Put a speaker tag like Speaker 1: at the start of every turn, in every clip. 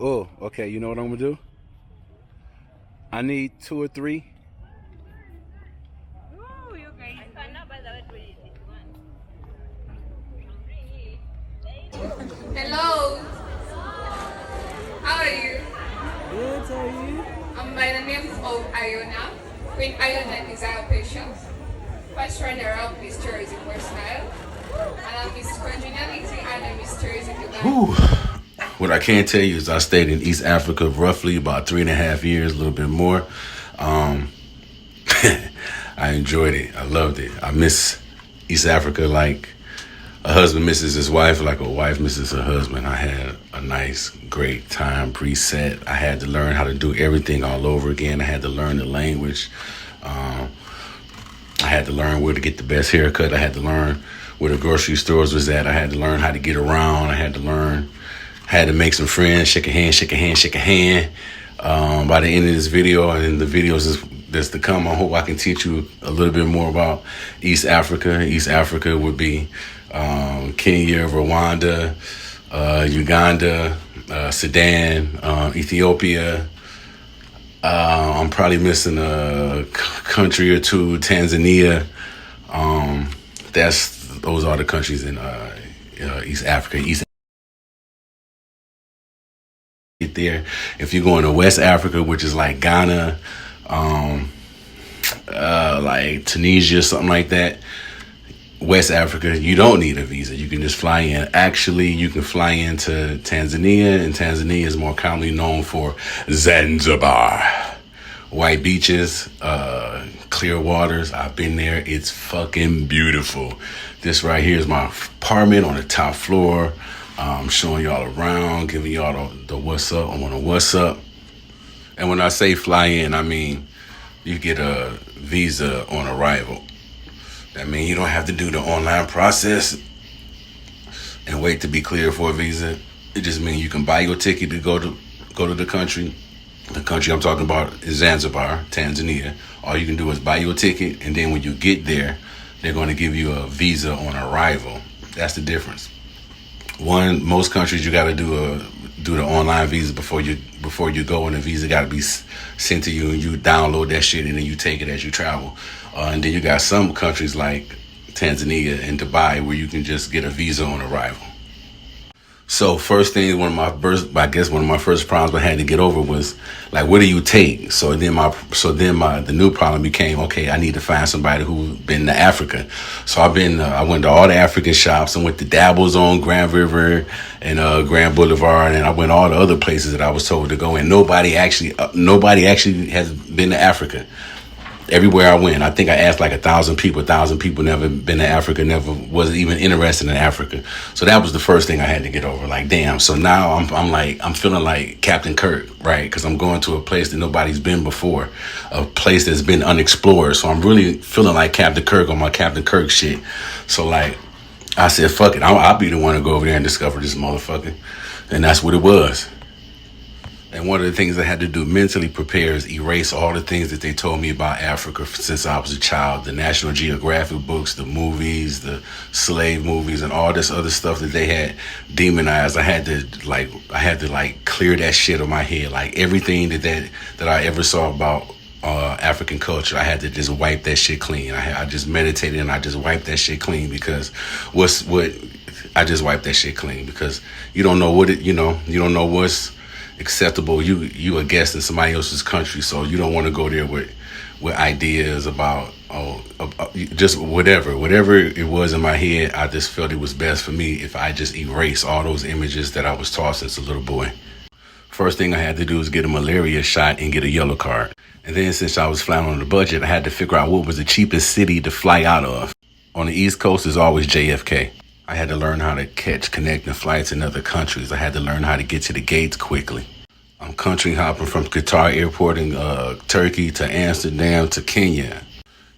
Speaker 1: Oh, okay. You know what I'm gonna do? I need two or three.
Speaker 2: Ooh, you guys.
Speaker 3: Hello, how are you?
Speaker 2: Good, how are you?
Speaker 3: By the name of Iona. Queen Iona is our patient. First runner-up Miss Tourism Style, and I'm Miss Congeniality and I'm Miss Tourism Dubai.
Speaker 1: Whew. What I can tell you is I stayed in East Africa roughly about 3.5 years, a little bit more. Um, I enjoyed it. I loved it. I miss East Africa like a husband misses his wife, like a wife misses her husband. I had a nice, great time preset. I had to learn how to do everything all over again. I had to learn the language. Um, I had to learn where to get the best haircut. I had to learn where the grocery stores was at. I had to learn how to get around. Had to make some friends, shake a hand, shake a hand, shake a hand. By the end of this video and the videos that's to come, I hope I can teach you a little bit more about East Africa. East Africa would be Kenya, Rwanda, Uganda, Sudan, Ethiopia. I'm probably missing a country or two, Tanzania. Those are the countries in East Africa. Get there. If you're going to West Africa, which is like Ghana, like Tunisia, something like that. West Africa, you don't need a visa. You can just fly in. Actually, you can fly into Tanzania, and Tanzania is more commonly known for Zanzibar. White beaches, clear waters. I've been there. It's fucking beautiful. This right here is my apartment on the top floor. I'm showing y'all around, giving y'all the what's up. I want to what's up. And when I say fly in, I mean you get a visa on arrival. That means you don't have to do the online process and wait to be cleared for a visa. It just means you can buy your ticket to go to the country. The country I'm talking about is Zanzibar, Tanzania. All you can do is buy your ticket, and then when you get there, they're going to give you a visa on arrival. That's the difference. Most countries you got to do the online visa before you go, and the visa got to be sent to you, and you download that shit, and then you take it as you travel. And then you got some countries like Tanzania and Dubai where you can just get a visa on arrival. So first thing, one of my first problems I had to get over was like, what do you take? The new problem became, okay, I need to find somebody who's been to Africa. So I went to all the African shops. I went to Dabbles on Grand River and Grand Boulevard, and I went to all the other places that I was told to go. And nobody actually has been to Africa. Everywhere I went, I think I asked like 1,000 people. 1,000 people never been to Africa, never was even interested in Africa. So that was the first thing I had to get over. Like, damn. So now I'm feeling like Captain Kirk, right? Because I'm going to a place that nobody's been before, a place that's been unexplored. So I'm really feeling like Captain Kirk on my Captain Kirk shit. So like, I said, fuck it. I'll be the one to go over there and discover this motherfucker. And that's what it was. And one of the things I had to do mentally prepare is erase all the things that they told me about Africa since I was a child. The National Geographic books, the movies, the slave movies, and all this other stuff that they had demonized. I had to clear that shit on my head. Like everything that I ever saw about African culture, I had to just wipe that shit clean. I just meditated and I just wiped that shit clean because I just wiped that shit clean because you don't know you don't know what's acceptable. You a guest in somebody else's country, so you don't want to go there with ideas about just whatever it was in my head. I just felt it was best for me if I just erase all those images that I was taught since a little boy. First thing I had to do was get a malaria shot and get a yellow card. And then since I was flying on the budget, I had to figure out what was the cheapest city to fly out of. On the East Coast is always JFK. I had to learn how to catch connecting flights in other countries. I had to learn how to get to the gates quickly. I'm country hopping from Qatar airport in Turkey to Amsterdam to Kenya.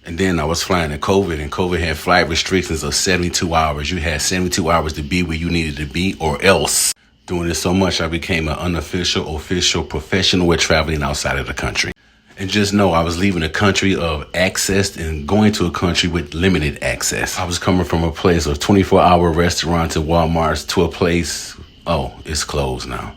Speaker 1: And then I was flying in COVID, and COVID had flight restrictions of 72 hours. You had 72 hours to be where you needed to be or else. Doing this so much, I became an unofficial, official professional with traveling outside of the country. And just know I was leaving a country of access and going to a country with limited access. I was coming from a place of 24-hour restaurants and Walmarts to a place, oh, it's closed now.